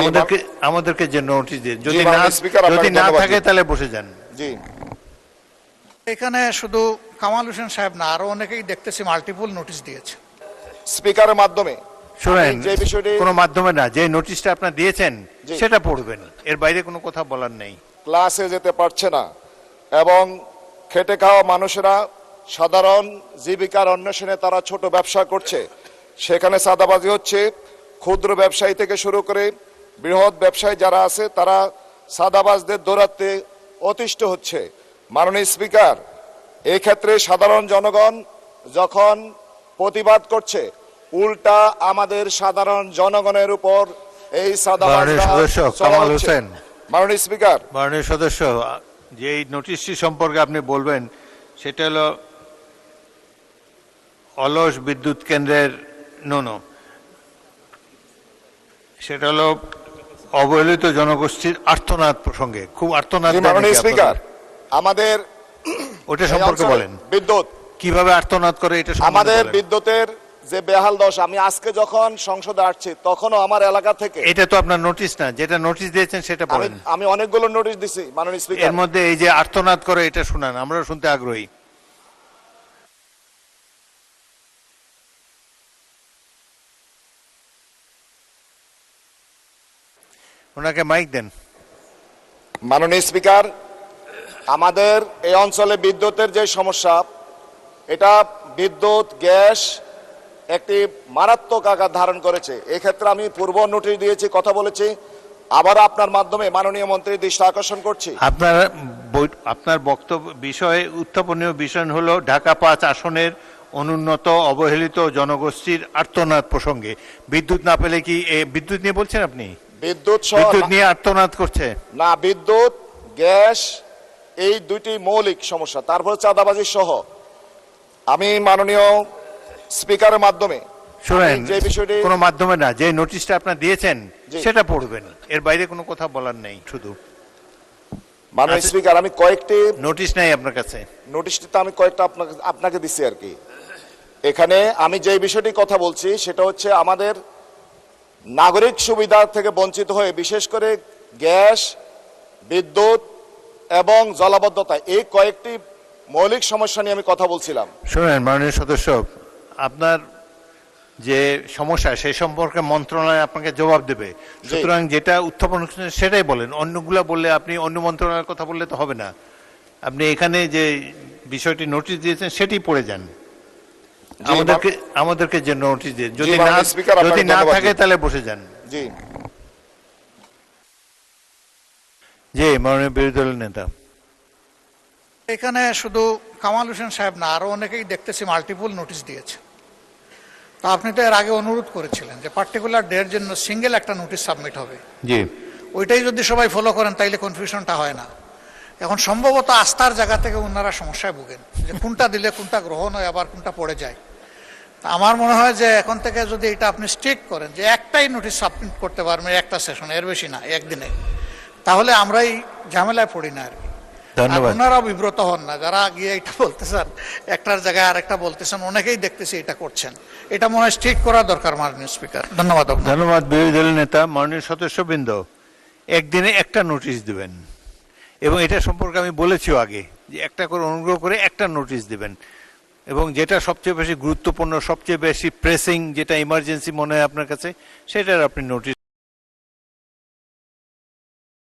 আমাদেরকে আমাদেরকে যে নোটিশ দিয়ে জি, মাননীয় স্পিকার, আপনাকে যদি না ধন্যবাদ। থাকে তাহলে বসে যান। জি, এখানে শুধু কামাল হোসেন সাহেব না, আরো অনেকেই দেখতেছি মাল্টিপল নোটিশ দিয়েছে। স্পিকারের মাধ্যমে শুনেন, আমি যে বিষয়টি- কোনো মাধ্যমে না, যে নোটিশটা আপনার দিয়েছেন জি। সেটা পড়বেন, এর বাইরে কোনো কথা বলার নেই। ক্লাসে যেতে পারছে না এবং খেটে খাওয়া মানুষেরা সাধারণ জীবিকার অন্বেষণে তারা ছোট ব্যবসা করছে, সেখানে চাঁদাবাজি হচ্ছে। ক্ষুদ্র ব্যবসায়ী থেকে শুরু করে বৃহৎ ব্যবসায়ী যারা আছে তারা চাঁদাবাজদের দৌরাত্মে অতিষ্ঠ হচ্ছে। মাননীয় স্পিকার, এই ক্ষেত্রে সাধারণ জনগণ যখন প্রতিবাদ করছে, উল্টা আমাদের সাধারণ জনগণের উপর এই মাননীয় সদস্য কামাল হোসেন, মাননীয় স্পিকার, মাননীয় সদস্য, যে এই নোটিশটি সম্পর্কে আপনি বলবেন সেটা হলো অলস বিদ্যুৎ কেন্দ্রের সেটা হলো অবহেলিত জনগোষ্ঠীর আর্তনাদ প্রসঙ্গে, খুব আর্তনাদ। মাননীয় স্পিকার, আমাদের ওটা সম্পর্কে বলেন, বিদ্যুৎ কিভাবে আর্তনাদ করে এটা সম্পর্কে আমাদের বলেন। বিদ্যুতের যে বেহাল দশা, আমি আজকে যখন সংসদে আসছি তখনও আমার এলাকা থেকে এটা তো আপনার নোটিশ না, যেটা নোটিশ দিয়েছেন সেটা বলেন। আমি অনেকগুলো নোটিশ দিছি মাননীয় স্পিকার। এর মধ্যে এই যে আর্তনাদ করে এটা শুনান, আমরা শুনতে আগ্রহী। ওনাকে মাইক দেন। মাননীয় স্পিকার, আমাদের এই অঞ্চলে বিদ্যুতের যে সমস্যা, এটা বিদ্যুৎ গ্যাস একটি মারাত্মক আকার ধারণ করেছে। এক্ষেত্রে আমি পূর্ব নোটিশ দিয়েছি, কথা বলেছি, আবার আপনার মাধ্যমে মাননীয় মন্ত্রীর দৃষ্টি আকর্ষণ করছি। আপনার বক্তব্য বিষয়ে উত্থাপনীয় বিষয় হলো ঢাকা 5 আসনের অনুন্নত অবহেলিত জনগোষ্ঠীর আর্তনাদ প্রসঙ্গে। বিদ্যুৎ না পেলে কি বিদ্যুৎ নিয়ে বলছেন আপনি? বিদ্যুৎ নিয়ে আর্তনাদ করছে না, বিদ্যুৎ গ্যাস এই দুইটি মৌলিক সমস্যা, তারপরে চাঁদাবাজি সহ। আমি মাননীয় স্পিকারের মাধ্যমে শুনেন, যে বিষয়টি কোনো মাধ্যমে না, যে নোটিশটা আপনার দিয়েছেন জি। সেটা পড়বেন, এর বাইরে কোনো কথা বলার নেই। শুধু মাননীয় আচ্ছা। স্পিকার, আমি কয়েকটি নোটিশ নাই আপনার কাছে? নোটিশটি তো আমি কয়েকটা আপনাকে দিচ্ছি আর কি। এখানে আমি যে বিষয়টি কথা বলছি সেটা হচ্ছে আমাদের নাগরিক সুবিধা থেকে বঞ্চিত হয়ে বিশেষ করে গ্যাস, বিদ্যুৎ এবং জলাবদ্ধতা, এই কয়েকটি মৌলিক সমস্যা নিয়ে আমি কথা বলছিলাম। শুনেন মাননীয় সদস্য, আপনার যে সমস্যা সেই সম্পর্কে মন্ত্রণালয় আপনাকে জবাব দেবে, সুতরাং যেটা উত্থাপন করছেন সেটাই বলেন। অন্যগুলা বললে আপনি অন্য মন্ত্রণালয়ের কথা বললে তো হবে না। আপনি এখানে যে বিষয়টি নোটিশ দিয়েছেন সেটি পড়ে যান। আমাদেরকে যে নোটিশ দিয়ে যদি না থাকে তাহলে বসে যান। জি জি, মাননীয় বিরোধী দলের নেতা। এখানে শুধু কামাল হোসেন সাহেব না, আরো অনেকেই দেখতেছি মাল্টিপল নোটিশ দিয়েছে। তা আপনি তো এর আগে অনুরোধ করেছিলেন যে পার্টিকুলার ডের জন্য সিঙ্গেল একটা নোটিশ সাবমিট হবে। জি, ওইটাই যদি সবাই ফলো করেন তাইলে কনফিউশনটা হয় না। এখন সম্ভবত আস্থার জায়গা থেকে ওনারা সমস্যায় ভুগেন যে কোনটা দিলে কোনটা গ্রহণ হয়, আবার কোনটা পড়ে যায়। তা আমার মনে হয় যে এখন থেকে যদি এটা আপনি স্ট্রিক্ট করেন যে একটাই নোটিশ সাবমিট করতে পারবেন একটা সেশন, এর বেশি না, একদিনে, তাহলে আমরাই ঝামেলায় পড়ি না আর কি। ধন্যবাদ। ওনারাও বিব্রত হন না, যারা গিয়ে এটা বলতেছেন একটার জায়গায় আরেকটা বলতেছেন, অনেকেই দেখতেছি এটা করছেন। এটা মনে হয় স্ট্রিক্ট করা দরকার মাননীয় স্পিকার। ধন্যবাদ। ধন্যবাদ বিরোধী দলের নেতা। মাননীয় সদস্যবৃন্দ, একদিনে একটা নোটিশ দিবেন, এবং এটা সম্পর্কে আমি বলেছিও আগে যে একটা করে অনুগ্রহ করে একটা নোটিশ দিবেন, এবং যেটা সবচেয়ে বেশি গুরুত্বপূর্ণ, সবচেয়ে বেশি প্রেসিং, যেটা ইমার্জেন্সি মনে হয় আপনার কাছে, সেটার আপনি নোটিশ